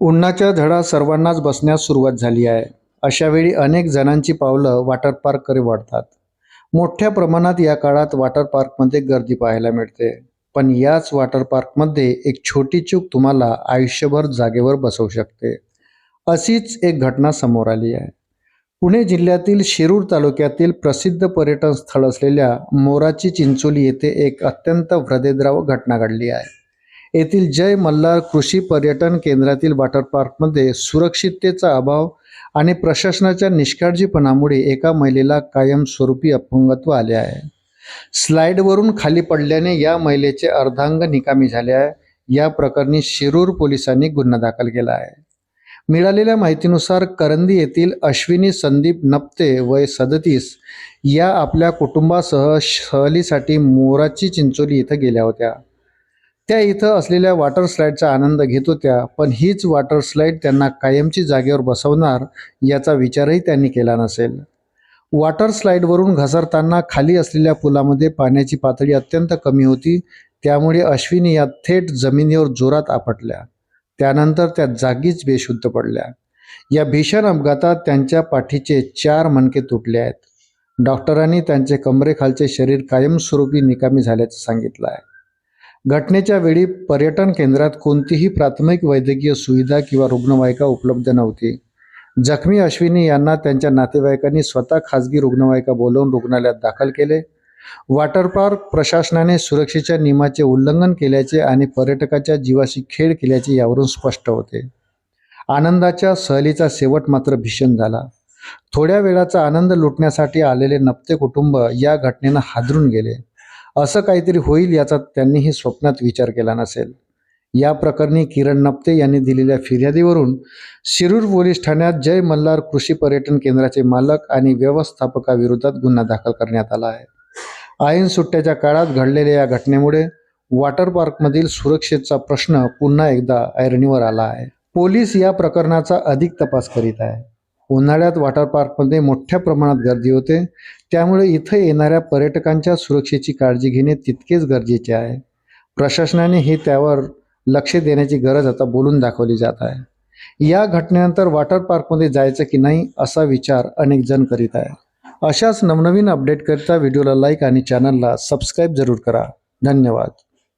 उन्हाच्या झळा सर्वांनाच बसण्यास सुरुवात झाली आहे. अशावेळी अनेक जणांची पावलं वॉटर पार्ककडे वळतात. मोठ्या प्रमाणात या काळात वॉटर पार्कमध्ये गर्दी पाहायला मिळते. पण याच वॉटर पार्कमध्ये एक छोटी चूक तुम्हाला आयुष्यभर जागेवर बसवू शकते. अशीच एक घटना समोर आली आहे. पुणे जिल्ह्यातील शिरूर तालुक्यातील प्रसिद्ध पर्यटन स्थळ असलेल्या मोराची चिंचोली येथे एक अत्यंत हृदयद्रावक घटना घडली आहे. येथील जय मल्हार कृषी पर्यटन केंद्रातील वॉटर पार्कमध्ये सुरक्षिततेचा अभाव आणि प्रशासनाच्या निष्काळजीपणामुळे एका महिलेला कायमस्वरूपी अपंगत्व आले आहे. स्लाइडवरून खाली पडल्याने या महिलेचे अर्धांग निकामी झाले आहे. या प्रकरणी शिरूर पोलिसांनी गुन्हा दाखल केला आहे. मिळालेल्या माहितीनुसार करंदी येथील अश्विनी संदीप नप्ते वय 37 या आपल्या कुटुंबासह सहलीसाठी मोराची चिंचोली इथं गेल्या होत्या. त्या इथं असलेल्या वॉटर स्लाईडचा आनंद घेत होत्या. पण हीच वॉटर स्लाईड त्यांना कायमची जागेवर बसवणार याचा विचारही त्यांनी केला नसेल. वॉटर स्लाईडवरून घसरताना खाली असलेल्या पुलामध्ये पाण्याची पातळी अत्यंत कमी होती. त्यामुळे अश्विनी या थेट जमिनीवर जोरात आपटल्या. त्यानंतर त्या जागीच बेशुद्ध पडल्या. या भीषण अपघातात त्यांच्या पाठीचे 4 मणके तुटले आहेत. डॉक्टरांनी त्यांचे कमरेखालचे शरीर कायमस्वरूपी निकामी झाल्याचं सांगितलं आहे. घटनेच्या वेळी पर्यटन केंद्रात कोणतीही प्राथमिक वैद्यकीय सुविधा किंवा रुग्णवाहिका उपलब्ध नव्हती. जखमी अश्विनी यांना त्यांच्या नातेवाईकांनी स्वतः खाजगी रुग्णवाहिका बोलावून रुग्णालयात दाखल केले. वॉटर पार्क प्रशासनाने सुरक्षेच्या नियमाचे उल्लंघन केल्याचे आणि पर्यटकाच्या जीवाशी खेळ केल्याचे यावरून स्पष्ट होते. आनंदाच्या सहलीचा शेवट मात्र भीषण झाला. थोड्या वेळाचा आनंद लुटण्यासाठी आलेले नप्ते कुटुंब या घटनेनं हादरून गेले. असं काहीतरी होईल याचा त्यांनीही स्वप्नात विचार केला नसेल. या प्रकरणी किरण नप्ते यांनी दिलेल्या फिर्यादीवरून शिरूर पोलीस ठाण्यात जय मल्हार कृषी पर्यटन केंद्राचे मालक आणि व्यवस्थापकाविरोधात गुन्हा दाखल करण्यात आला आहे. ऐन सुट्ट्याच्या काळात घडलेल्या या घटनेमुळे वॉटर पार्कमधील सुरक्षेचा प्रश्न पुन्हा एकदा ऐरणीवर आला आहे. पोलीस या प्रकरणाचा अधिक तपास करीत आहे. उन्हाळ्यात वॉटर पार्कमध्ये मोठ्या प्रमाणात गर्दी होते. त्यामुळे इथं येणाऱ्या पर्यटकांच्या सुरक्षेची काळजी घेणे तितकेच गरजेचे आहे. प्रशासनाने त्यावर लक्ष देण्याची गरज आता बोलून दाखवली जात आहे. या घटनेनंतर वॉटर पार्कमध्ये जायचं की नाही असा विचार अनेक जण करीत आहे. अशाच नवनवीन अपडेट करता व्हिडिओला लाईक आणि चॅनलला सबस्क्राईब जरूर करा. धन्यवाद.